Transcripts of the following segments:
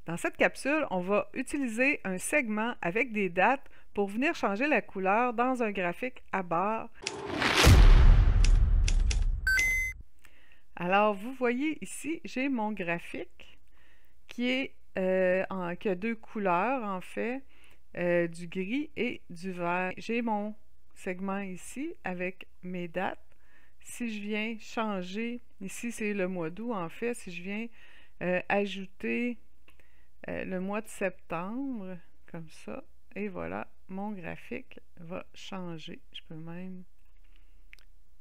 Dans cette capsule, on va utiliser un segment avec des dates pour venir changer la couleur dans un graphique à barres. Alors, vous voyez ici, j'ai mon graphique qui a deux couleurs en fait, du gris et du vert. J'ai mon segment ici avec mes dates. Si je viens changer, ici c'est le mois d'août en fait, si je viens ajouter le mois de septembre, comme ça, et voilà, mon graphique va changer. Je peux même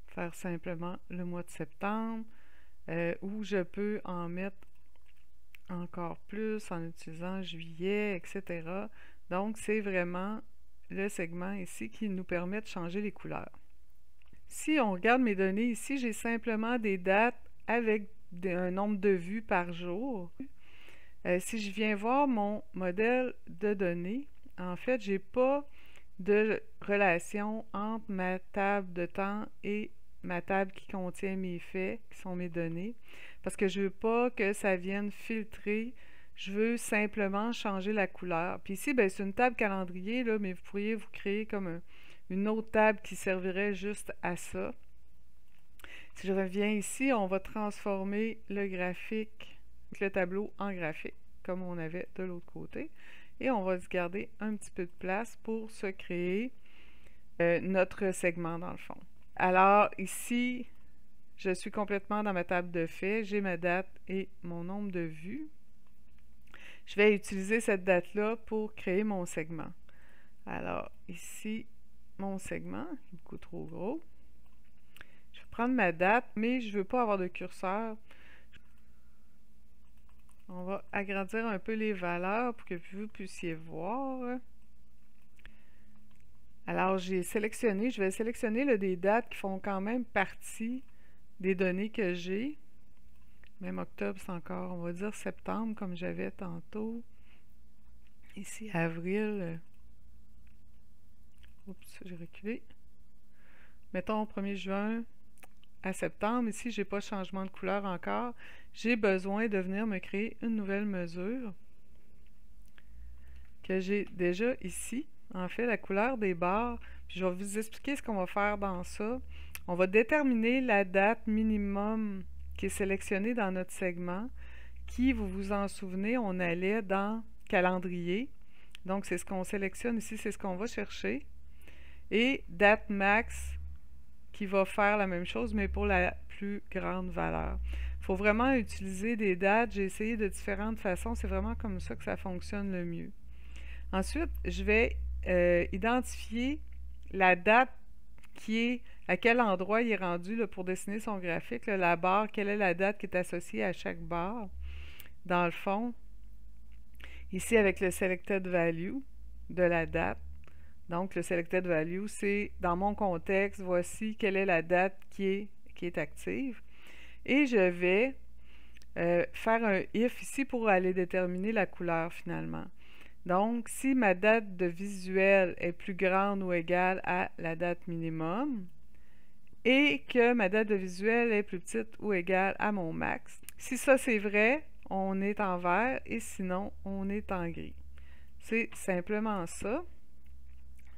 faire simplement le mois de septembre, ou je peux en mettre encore plus en utilisant juillet, etc. Donc, c'est vraiment le segment ici qui nous permet de changer les couleurs. Si on regarde mes données ici, j'ai simplement des dates avec un nombre de vues par jour. Si je viens voir mon modèle de données, en fait, je n'ai pas de relation entre ma table de temps et ma table qui contient mes faits, qui sont mes données, parce que je ne veux pas que ça vienne filtrer, je veux simplement changer la couleur. Puis ici, c'est une table calendrier, là, mais vous pourriez vous créer comme une autre table qui servirait juste à ça. Si je reviens ici, on va transformer le graphique, le tableau en graphique, comme on avait de l'autre côté. Et on va se garder un petit peu de place pour se créer notre segment dans le fond. Alors ici, je suis complètement dans ma table de faits, j'ai ma date et mon nombre de vues. Je vais utiliser cette date-là pour créer mon segment. Alors ici, mon segment est beaucoup trop gros. Je vais prendre ma date, mais je ne veux pas avoir de curseur. On va agrandir un peu les valeurs pour que vous puissiez voir. Alors, j'ai sélectionné, je vais sélectionner là, des dates qui font quand même partie des données que j'ai. Même octobre, c'est encore, on va dire septembre, comme j'avais tantôt. Ici, avril. Oups, j'ai reculé. Mettons 1er juin à septembre. Ici, je n'ai pas de changement de couleur encore. J'ai besoin de venir me créer une nouvelle mesure que j'ai déjà ici. En fait, la couleur des barres. Puis je vais vous expliquer ce qu'on va faire dans ça. On va déterminer la date minimum qui est sélectionnée dans notre segment, qui, vous vous en souvenez, on allait dans calendrier. Donc, c'est ce qu'on sélectionne ici, c'est ce qu'on va chercher. Et date max, qui va faire la même chose, mais pour la plus grande valeur. Il faut vraiment utiliser des dates. J'ai essayé de différentes façons. C'est vraiment comme ça que ça fonctionne le mieux. Ensuite, je vais identifier la date qui est, à quel endroit il est rendu là, pour dessiner son graphique, là, la barre, quelle est la date qui est associée à chaque barre. Dans le fond, ici avec le Selected Value de la date. Donc, le Selected Value, c'est dans mon contexte, voici quelle est la date qui est active. Et je vais faire un if ici pour aller déterminer la couleur finalement. Donc, si ma date de visuel est plus grande ou égale à la date minimum et que ma date de visuel est plus petite ou égale à mon max, si ça c'est vrai, on est en vert et sinon, on est en gris. C'est simplement ça.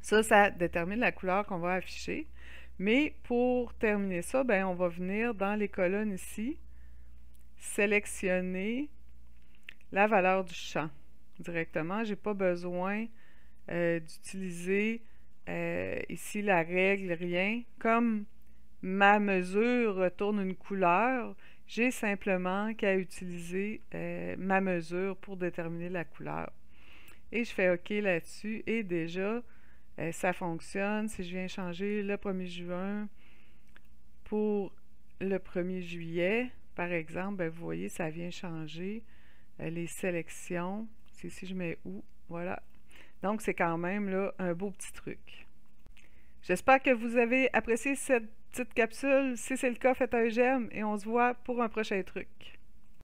Ça détermine la couleur qu'on va afficher. Mais pour terminer ça, on va venir dans les colonnes ici, sélectionner la valeur du champ directement. Je n'ai pas besoin d'utiliser ici la règle, rien. Comme ma mesure retourne une couleur, j'ai simplement qu'à utiliser ma mesure pour déterminer la couleur. Et je fais OK là-dessus et déjà, ça fonctionne. Si je viens changer le 1er juin pour le 1er juillet, par exemple, vous voyez, ça vient changer les sélections. C'est ici, je mets où, voilà. Donc, c'est quand même là un beau petit truc. J'espère que vous avez apprécié cette petite capsule. Si c'est le cas, faites un j'aime et on se voit pour un prochain truc.